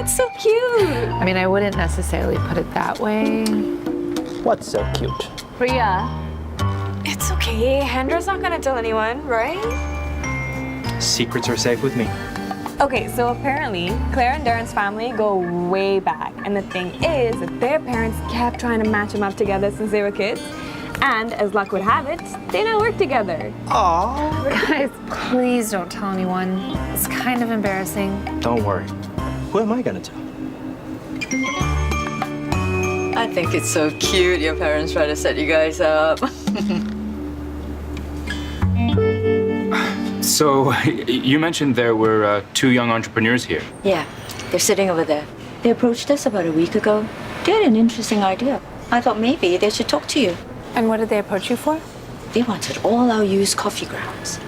That's so cute. I mean, I wouldn't necessarily put it that way. What's so cute? Priya. It's okay. Hendra's not gonna tell anyone, right? Secrets are safe with me. Okay, so apparently Claire and Darren's family go way back. And the thing is that their parents kept trying to match them up together since they were kids. And as luck would have it, they now work together. Aww. Guys, please don't tell anyone. It's kind of embarrassing. Don't worry. Who am I gonna tell? I think it's so cute your parents try to set you guys up. So, you mentioned there were 2 young entrepreneurs here. Yeah, they're sitting over there. They approached us about a week ago. They had an interesting idea. I thought maybe they should talk to you. And what did they approach you for? They wanted all our used coffee grounds.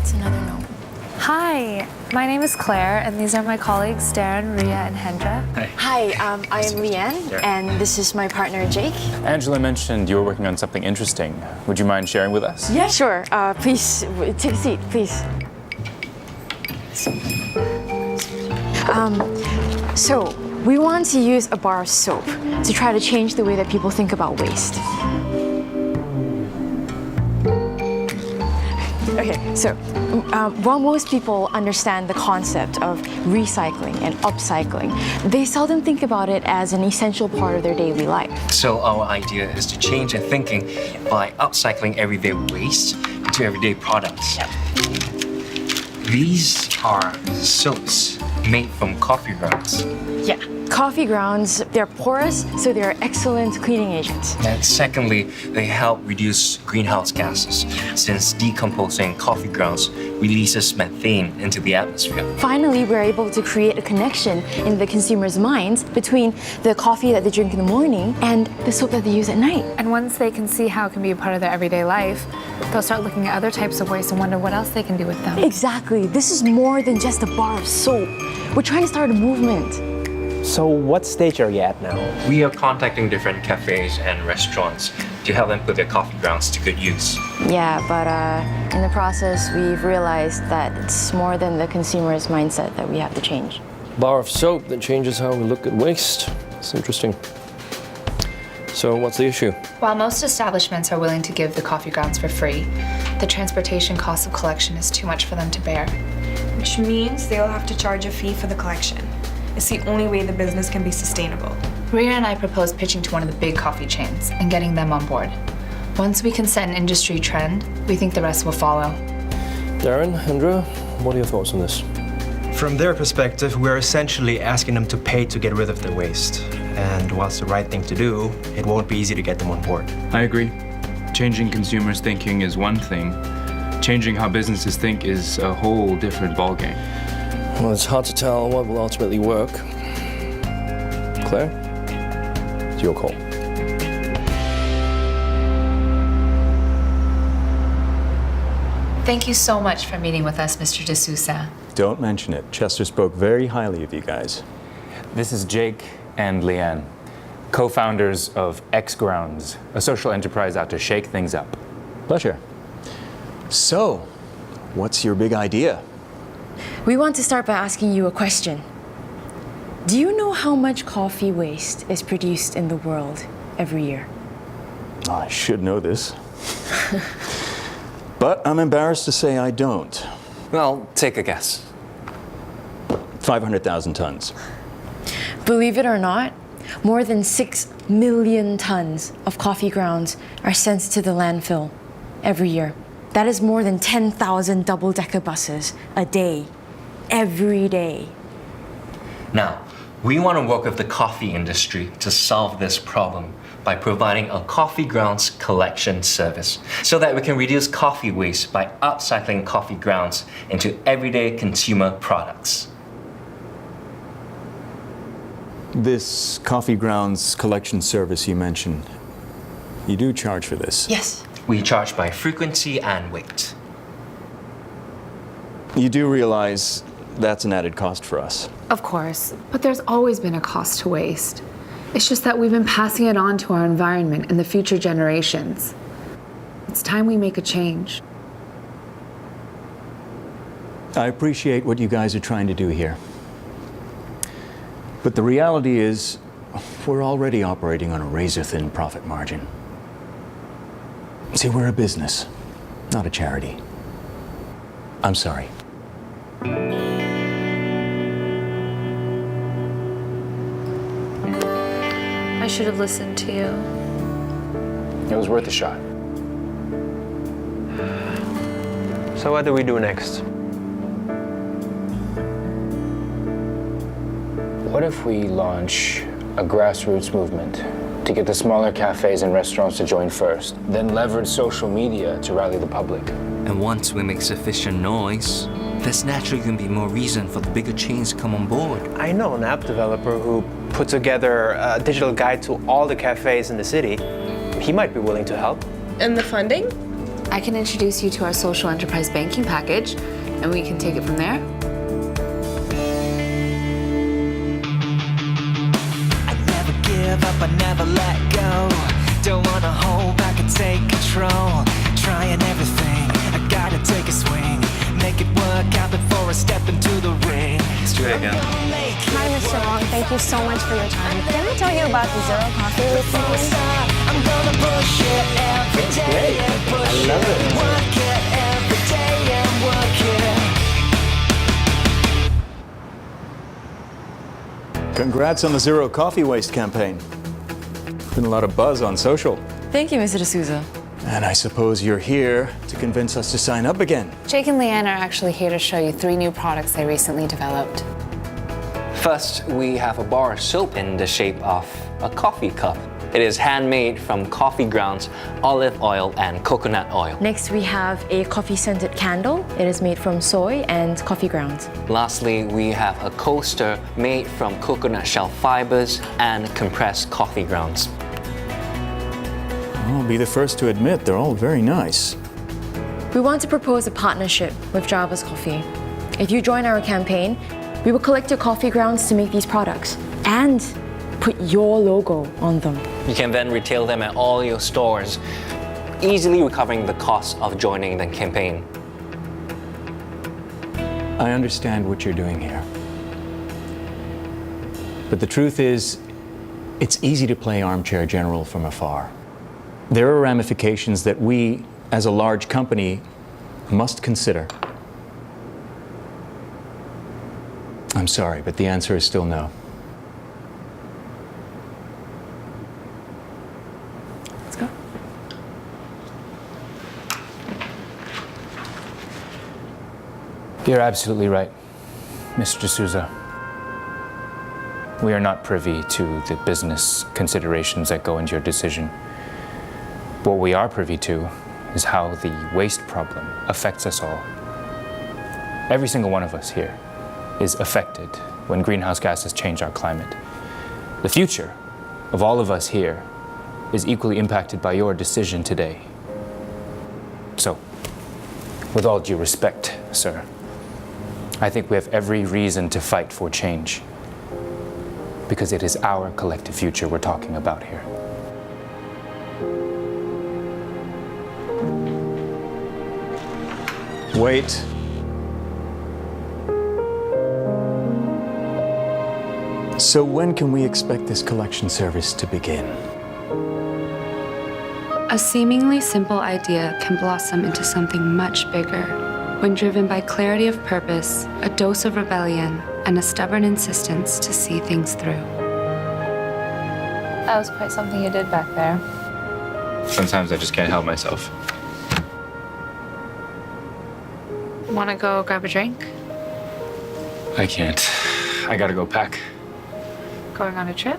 It's another no. Hi, my name is Claire, and these are my colleagues, Darren, Ria, and Hendra. Hi, I am Leanne, and this is my partner, Jake. Angela mentioned you were working on something interesting. Would you mind sharing with us? Yeah, sure. Please, take a seat, please. So, we want to use a bar of soap to try to change the way that people think about waste. Okay, so while most people understand the concept of recycling and upcycling, they seldom think about it as an essential part of their daily life. So our idea is to change their thinking by upcycling everyday waste into everyday products. These are soaps made from coffee grounds. Yeah, coffee grounds, they're porous, so they're excellent cleaning agents. And secondly, they help reduce greenhouse gases, since decomposing coffee grounds releases methane into the atmosphere. Finally, we're able to create a connection in the consumer's minds between the coffee that they drink in the morning and the soap that they use at night. And once they can see how it can be a part of their everyday life, they'll start looking at other types of waste and wonder what else they can do with them. Exactly. This is more than just a bar of soap. We're trying to start a movement. So what stage are you at now? We are contacting different cafes and restaurants to help them put their coffee grounds to good use. Yeah, but in the process, we've realized that it's more than the consumer's mindset that we have to change. Bar of soap that changes how we look at waste. It's interesting. So what's the issue? While most establishments are willing to give the coffee grounds for free, the transportation cost of collection is too much for them to bear. Which means they'll have to charge a fee for the collection. It's the only way the business can be sustainable. Ria and I proposed pitching to one of the big coffee chains and getting them on board. Once we can set an industry trend, we think the rest will follow. Darren, Hendra, what are your thoughts on this? From their perspective, we're essentially asking them to pay to get rid of the waste. And whilst the right thing to do, it won't be easy to get them on board. I agree. Changing consumers' thinking is one thing. Changing how businesses think is a whole different ballgame. Well, it's hard to tell what will ultimately work. Claire, it's your call. Thank you so much for meeting with us, Mr. De Souza. Don't mention it. Chester spoke very highly of you guys. This is Jake and Leanne, co-founders of X Grounds, a social enterprise out to shake things up. Pleasure. So, what's your big idea? We want to start by asking you a question. Do you know how much coffee waste is produced in the world every year? I should know this. But I'm embarrassed to say I don't. Well, take a guess. 500,000 tons. Believe it or not, more than 6 million tons of coffee grounds are sent to the landfill every year. That is more than 10,000 double-decker buses a day, every day. Now, we want to work with the coffee industry to solve this problem by providing a coffee grounds collection service so that we can reduce coffee waste by upcycling coffee grounds into everyday consumer products. This coffee grounds collection service you mentioned, you do charge for this? Yes. We charge by frequency and weight. You do realize that's an added cost for us? Of course, but there's always been a cost to waste. It's just that we've been passing it on to our environment and the future generations. It's time we make a change. I appreciate what you guys are trying to do here. But the reality is, we're already operating on a razor-thin profit margin. See, we're a business, not a charity. I'm sorry. I should have listened to you. It was worth a shot. So what do we do next? What if we launch a grassroots movement to get the smaller cafes and restaurants to join first, then leverage social media to rally the public? And once we make sufficient noise, there's naturally going to be more reason for the bigger chains to come on board. I know an app developer who put together a digital guide to all the cafes in the city. He might be willing to help. And the funding? I can introduce you to our social enterprise banking package, and we can take it from there. I never give up, I never let go. Don't wanna hold back and take control. Trying everything, I gotta take a swing. Make it work out before I step into the ring. Let's do it again. Hi, Mr. Wong. Thank you so much for your time. Can I tell you about the Zero Coffee recently? I'm gonna push it every day and push it. Work it every day and work it. Congrats on the Zero Coffee Waste campaign. Been a lot of buzz on social. Thank you, Mr. Souza. And I suppose you're here to convince us to sign up again. Jake and Leanne are actually here to show you 3 new products they recently developed. First, we have a bar soap in the shape of a coffee cup. It is handmade from coffee grounds, olive oil, and coconut oil. Next, we have a coffee-scented candle. It is made from soy and coffee grounds. Lastly, we have a coaster made from coconut shell fibers and compressed coffee grounds. I'll be the first to admit they're all very nice. We want to propose a partnership with Java's Coffee. If you join our campaign, we will collect your coffee grounds to make these products and put your logo on them. You can then retail them at all your stores, easily recovering the cost of joining the campaign. I understand what you're doing here. But the truth is, it's easy to play armchair general from afar. There are ramifications that we, as a large company, must consider. I'm sorry, but the answer is still no. Let's go. You're absolutely right, Mr. Souza. We are not privy to the business considerations that go into your decision. What we are privy to is how the waste problem affects us all. Every single one of us here is affected when greenhouse gases change our climate. The future of all of us here is equally impacted by your decision today. So, with all due respect, sir, I think we have every reason to fight for change, because it is our collective future we're talking about here. Wait. So when can we expect this collection service to begin? A seemingly simple idea can blossom into something much bigger when driven by clarity of purpose, a dose of rebellion, and a stubborn insistence to see things through. That was quite something you did back there. Sometimes I just can't help myself. Want to go grab a drink? I can't. I gotta go pack. Going on a trip?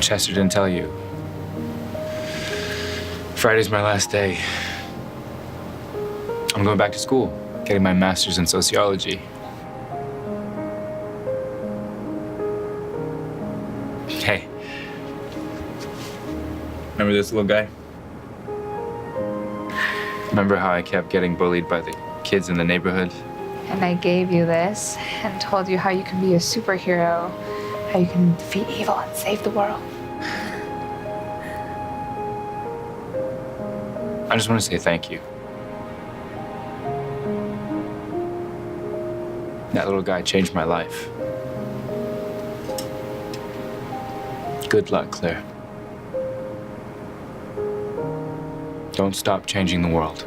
Chester didn't tell you. Friday's my last day. I'm going back to school, getting my master's in sociology. Hey. Remember this little guy? Remember how I kept getting bullied by the kids in the neighborhood? And I gave you this and told you how you can be a superhero, how you can defeat evil and save the world. I just want to say thank you. That little guy changed my life. Good luck, Claire. Don't stop changing the world.